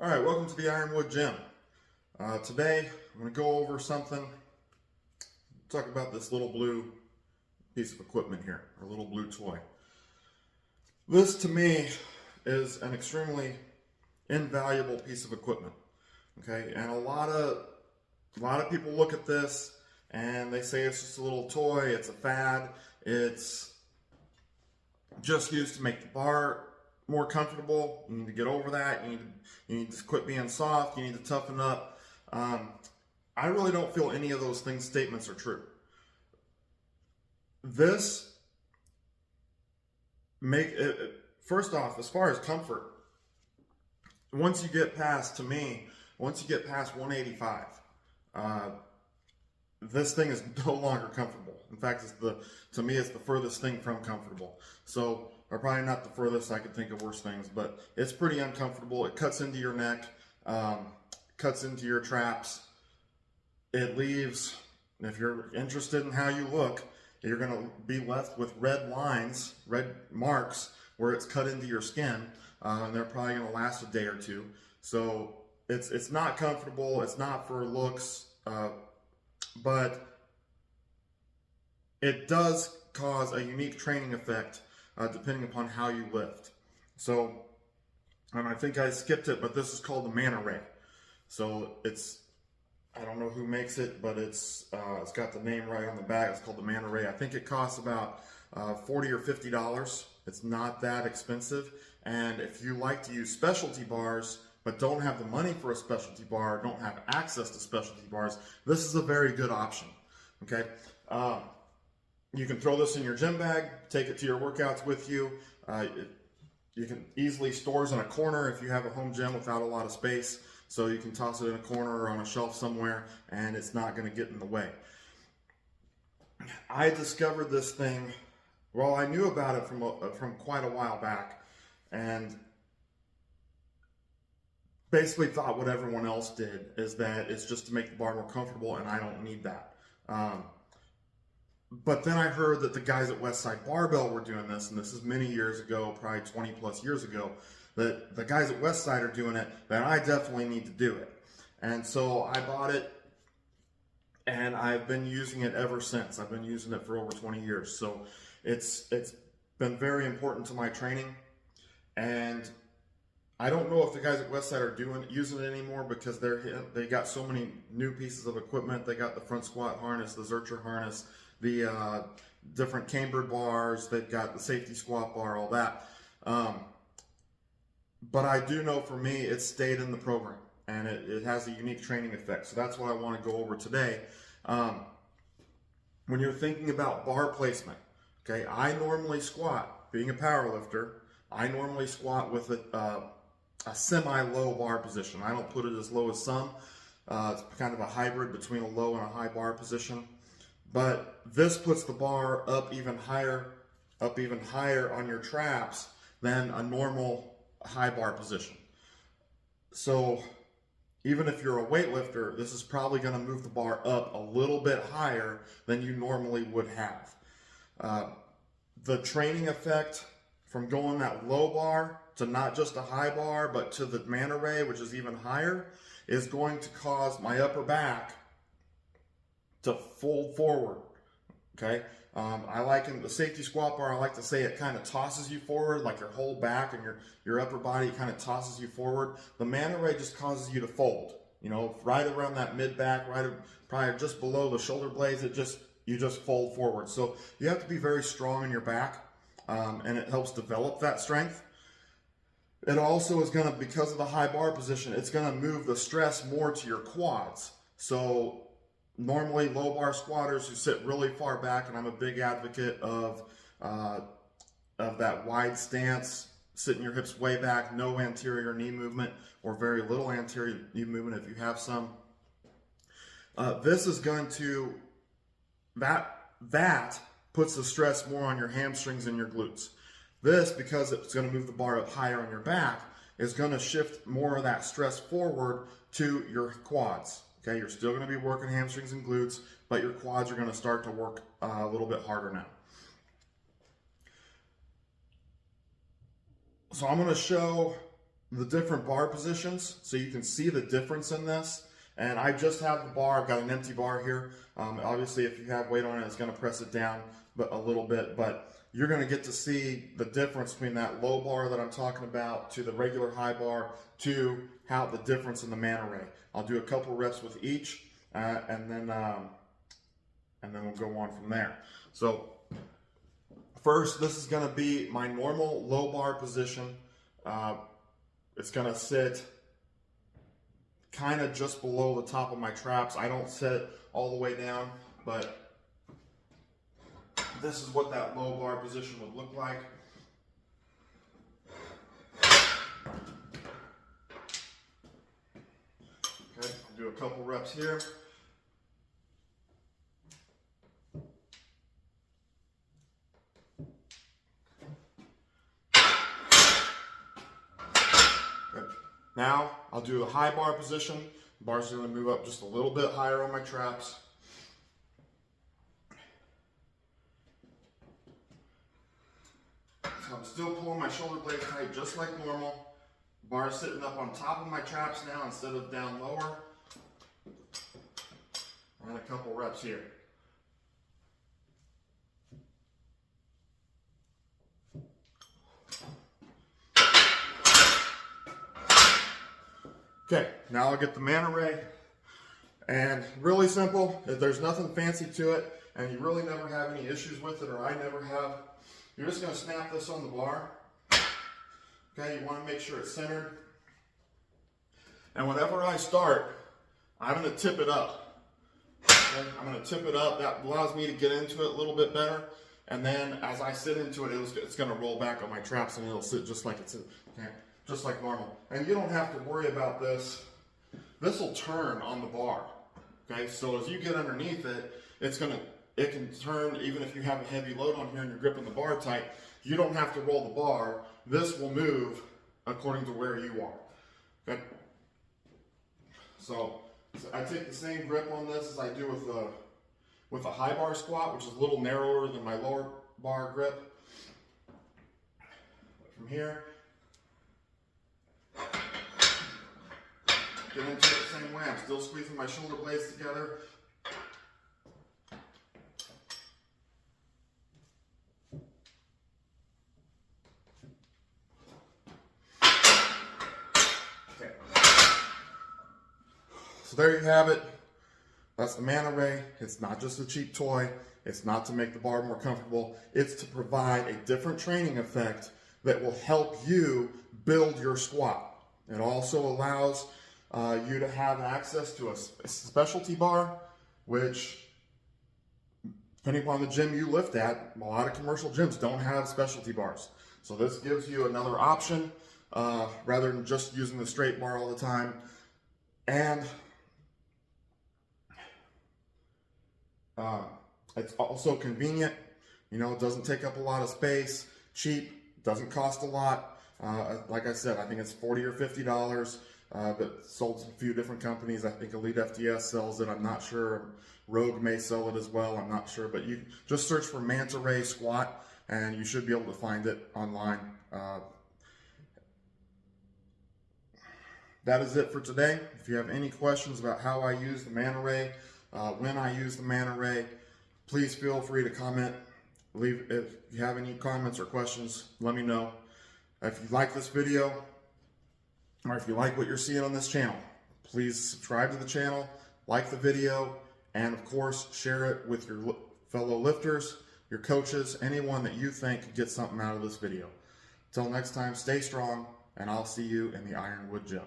All right, welcome to the Ironwood Gym. Today, I'm going to go over something, talk about this little blue piece of equipment here, our little blue toy. This, to me, is an extremely invaluable piece of equipment, okay? And a lot of people look at this and they say it's just a little toy, it's a fad, it's just used to make the bar more comfortable. You need to get over that. You need to quit being soft. You need to toughen up. I really don't feel any of those statements are true. This first off, as far as comfort, once you get past 185, this thing is no longer comfortable. In fact, to me, it's the furthest thing from comfortable. So, or probably not the furthest, I could think of worse things, but it's pretty uncomfortable. It cuts into your neck, cuts into your traps. It leaves, if you're interested in how you look, you're going to be left with red lines, red marks where it's cut into your skin, and they're probably going to last a day or two. So it's not comfortable. It's not for looks, but it does cause a unique training effect depending upon how you lift. So, and I think I skipped it, but this is called the Manta Ray. So I don't know who makes it, but it's got the name right on the back. It's called the Manta Ray. I think it costs about $40 or $50. It's not that expensive. And if you like to use specialty bars, but don't have the money for a specialty bar, don't have access to specialty bars, this is a very good option, okay? You can throw this in your gym bag, take it to your workouts with you. You can easily store it in a corner if you have a home gym without a lot of space. So you can toss it in a corner or on a shelf somewhere and it's not gonna get in the way. I discovered this thing, well, I knew about it from quite a while back, and basically thought what everyone else did is that it's just to make the bar more comfortable, and I don't need that. But then I heard that the guys at Westside Barbell were doing this, and this is many years ago, probably 20 plus years ago, that the guys at Westside are doing it, that I definitely need to do it. And so I bought it, and I've been using it ever since. I've been using it for over 20 years. So it's been very important to my training. And I don't know if the guys at Westside are using it anymore because they got so many new pieces of equipment. They got the front squat harness, the Zercher harness, the different cambered bars. They've got the safety squat bar, all that. But I do know for me, it stayed in the program, and it has a unique training effect. So that's what I want to go over today. When you're thinking about bar placement, okay, I normally squat, being a power lifter, I normally squat with a semi-low bar position. I don't put it as low as some. It's kind of a hybrid between a low and a high bar position. But this puts the bar up even higher on your traps than a normal high bar position. So even if you're a weightlifter, this is probably going to move the bar up a little bit higher than you normally would have. The training effect from going that low bar to not just a high bar, but to the Manta Ray, which is even higher, is going to cause my upper back to fold forward, okay? I like in the safety squat bar, I like to say it kind of tosses you forward, like your whole back and your upper body kind of tosses you forward. The Manta Ray just causes you to fold, you know, right around that mid back, probably just below the shoulder blades, you just fold forward. So you have to be very strong in your back, and it helps develop that strength. It also is gonna, because of the high bar position, it's gonna move the stress more to your quads. So normally low bar squatters who sit really far back, and I'm a big advocate of that wide stance, sitting your hips way back, no anterior knee movement, or very little anterior knee movement if you have some. This is going to, that puts the stress more on your hamstrings and your glutes. This, because it's going to move the bar up higher on your back, is going to shift more of that stress forward to your quads. Okay, you're still going to be working hamstrings and glutes, but your quads are going to start to work a little bit harder now. So I'm going to show the different bar positions so you can see the difference in this. And I just have the bar. I've got an empty bar here. Obviously, if you have weight on it, it's going to press it down a little bit, but you're going to get to see the difference between that low bar that I'm talking about to the regular high bar to how the difference in the Manta Ray. I'll do a couple reps with each, and then we'll go on from there. So first, this is going to be my normal low bar position. It's going to sit kind of just below the top of my traps. I don't sit all the way down, but this is what that low bar position would look like. Okay, I'll do a couple reps here. Good. Now I'll do a high bar position. The bar's going to move up just a little bit higher on my traps. So I'm still pulling my shoulder blades tight just like normal. Bar's sitting up on top of my traps now instead of down lower. And a couple reps here. Okay, now I'll get the Manta Ray. And really simple, if there's nothing fancy to it, and you really never have any issues with it, or I never have, you're just going to snap this on the bar. Okay, you want to make sure it's centered. And whenever I start, I'm going to tip it up. Okay, I'm going to tip it up. That allows me to get into it a little bit better. And then as I sit into it, it's going to roll back on my traps and it'll sit just like it's, okay, just like normal. And you don't have to worry about this. This will turn on the bar. Okay, so as you get underneath it, it can turn even if you have a heavy load on here and you're gripping the bar tight. You don't have to roll the bar. This will move according to where you are. Okay. So I take the same grip on this as I do with a high bar squat, which is a little narrower than my lower bar grip. From here, get into it the same way. I'm still squeezing my shoulder blades together. Okay. So there you have it. That's the Manta Ray. It's not just a cheap toy. It's not to make the bar more comfortable. It's to provide a different training effect that will help you build your squat. It also allows you to have access to a specialty bar, which, depending upon the gym you lift at, a lot of commercial gyms don't have specialty bars. So this gives you another option rather than just using the straight bar all the time. And it's also convenient. You know, it doesn't take up a lot of space, cheap, doesn't cost a lot. Like I said, I think it's $40 or $50, but sold to a few different companies. I think Elite FTS sells it. I'm not sure. Rogue may sell it as well. I'm not sure, but you just search for Manta Ray squat and you should be able to find it online. That is it for today. If you have any questions about how I use the Manta Ray, when I use the Manta Ray, please feel free to comment. If you have any comments or questions, let me know. If you like this video, or if you like what you're seeing on this channel, please subscribe to the channel, like the video, and of course, share it with your fellow lifters, your coaches, anyone that you think could get something out of this video. Until next time, stay strong, and I'll see you in the Ironwood Gym.